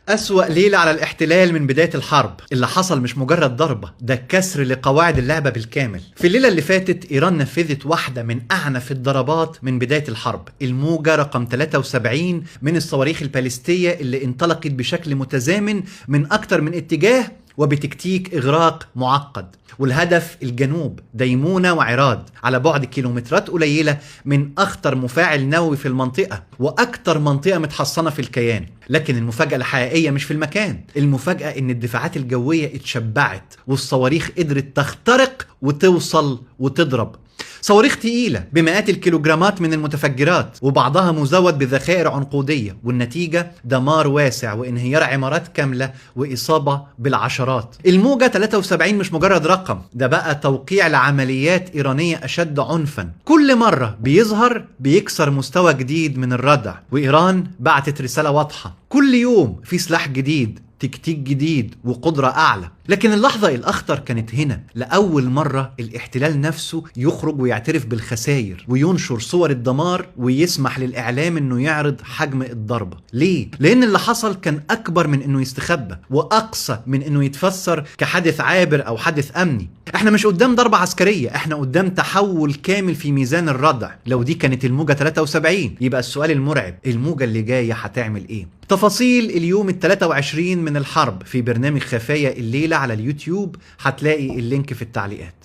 أسوأ ليلة على الاحتلال من بداية الحرب. اللي حصل مش مجرد ضربة، ده كسر لقواعد اللعبة بالكامل. في الليلة اللي فاتت إيران نفذت واحدة من أعنف الضربات من بداية الحرب، الموجة رقم 73 من الصواريخ الباليستية اللي انطلقت بشكل متزامن من أكتر من اتجاه وبتكتيك إغراق معقد. والهدف الجنوب، ديمونة وعراد، على بعد كيلومترات قليلة من أخطر مفاعل نووي في المنطقة وأكتر منطقة متحصنة في الكيان. لكن المفاجأة الحقيقية مش في المكان، المفاجأة إن الدفاعات الجوية اتشبعت والصواريخ قدرت تخترق وتوصل وتضرب. صواريخ تقيلة بمئات الكيلوغرامات من المتفجرات، وبعضها مزود بذخائر عنقودية، والنتيجة دمار واسع وانهيار عمارات كاملة وإصابة بالعشرات. الموجة 73 مش مجرد رقم، ده بقى توقيع لعمليات إيرانية أشد عنفا. كل مرة بيظهر بيكسر مستوى جديد من الردع، وإيران بعتت رسالة واضحة: كل يوم في سلاح جديد، تكتيك جديد، وقدرة أعلى. لكن اللحظة الأخطر كانت هنا. لأول مرة الاحتلال نفسه يخرج ويعترف بالخسائر وينشر صور الدمار ويسمح للإعلام إنه يعرض حجم الضربة. ليه؟ لأن اللي حصل كان أكبر من إنه يستخبى، وأقصى من إنه يتفسر كحدث عابر أو حدث أمني. إحنا مش قدام ضربة عسكرية، إحنا قدام تحول كامل في ميزان الردع. لو دي كانت الموجة 73، يبقى السؤال المرعب: الموجة اللي جاية هتعمل إيه؟ تفاصيل اليوم 23 من الحرب في برنامج خفايا الليلة على اليوتيوب، هتلاقي اللينك في التعليقات.